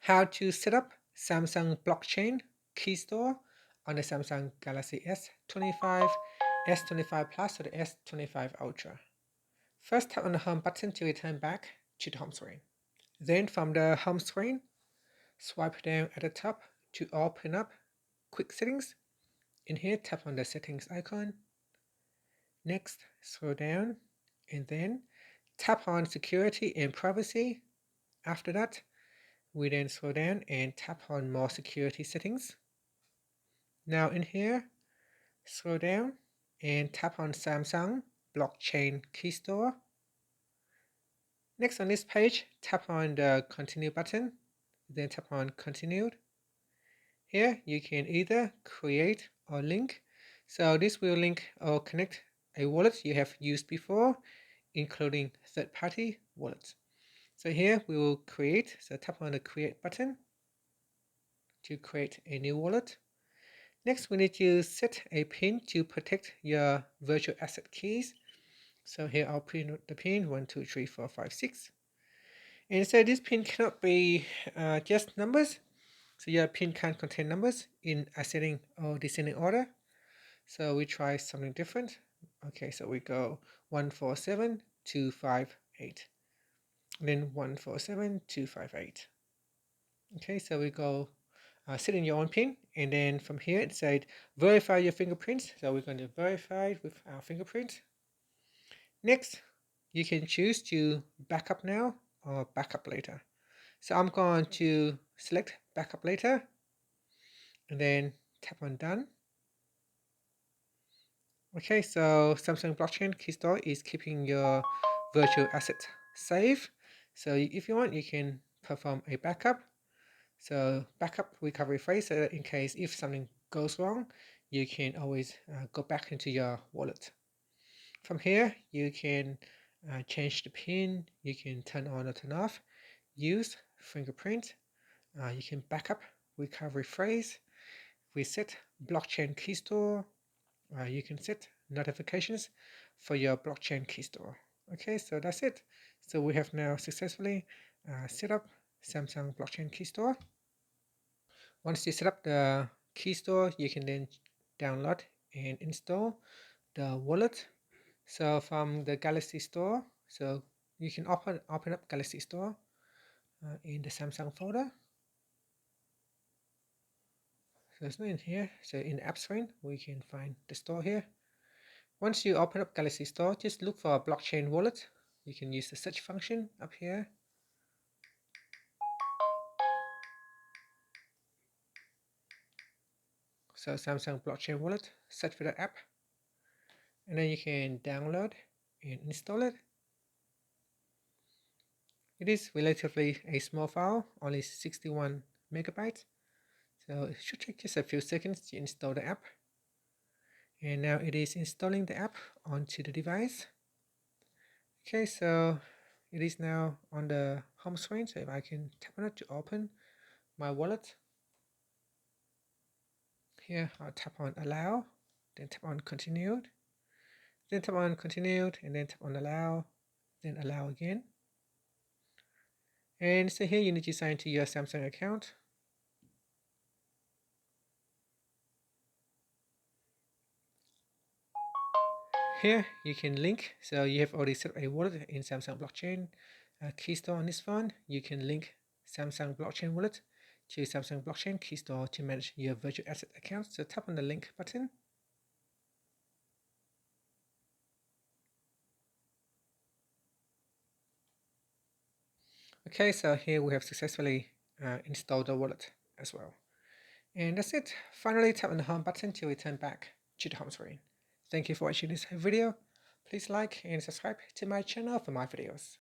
How to set up Samsung Blockchain Keystore on the Samsung Galaxy S25, S25 Plus, or the S25 Ultra. First, tap on the home button to return back to the home screen. Then from the home screen, swipe down at the top to open up Quick Settings. In here, tap on the settings icon. Next, scroll down and then tap on security and privacy. After that, we then scroll down and tap on more security settings. Now in here, scroll down and tap on Samsung Blockchain Keystore. Next on this page, tap on the continue button, then tap on continued. Here you can either create or link. So this will link or connect a wallet you have used before, including third-party wallets. So here we will create, so tap on the create button to create a new wallet. Next, we need to set a pin to protect your virtual asset keys. So here I'll print the pin 1, 2, 3, 4, 5, 6. And so this pin cannot be just numbers. So your pin can't contain numbers in ascending or descending order. So we try something different. Okay, so we go 1, 4, 7, 2, 5, 8. And then 1, 4, 7, 2, 5, 8. Okay, so we go set in your own pin, and then from here it said verify your fingerprints. So we're going to verify it with our fingerprint. Next, you can choose to backup now or backup later. So I'm going to select backup later and then tap on done. Okay, so Samsung Blockchain Keystore is keeping your virtual asset safe. So if you want, you can perform a backup. So backup recovery phrase, so that in case if something goes wrong, you can always go back into your wallet. From here, you can change the pin, you can turn on or turn off, use fingerprint, you can backup recovery phrase, reset blockchain keystore, you can set notifications for your blockchain keystore. Okay, so that's it. So we have now successfully set up Samsung Blockchain Keystore. Once you set up the Keystore, you can then download and install the wallet. So from the Galaxy Store, so you can open up Galaxy Store in the Samsung folder. So it's not in here. So in the app screen, we can find the store here. Once you open up Galaxy Store, just look for a blockchain wallet. You can use the search function up here. So Samsung Blockchain Wallet, search for the app, and then you can download and install it. It is relatively a small file, only 61 megabytes. So it should take just a few seconds to install the app. And now it is installing the app onto the device. Okay, so it is now on the home screen. So if I can tap on it to open my wallet. Here I'll tap on allow, then tap on continued, then tap on continued, and then tap on allow, then allow again. And so here you need to sign into your Samsung account. Here you can link, so you have already set up a wallet in Samsung Blockchain Keystore on this phone. You can link Samsung Blockchain Wallet to Samsung Blockchain Keystore to manage your virtual asset account. So tap on the link button. Okay, so here we have successfully installed the wallet as well. And that's it. Finally, tap on the home button to return back to the home screen. Thank you for watching this video. Please like and subscribe to my channel for more videos.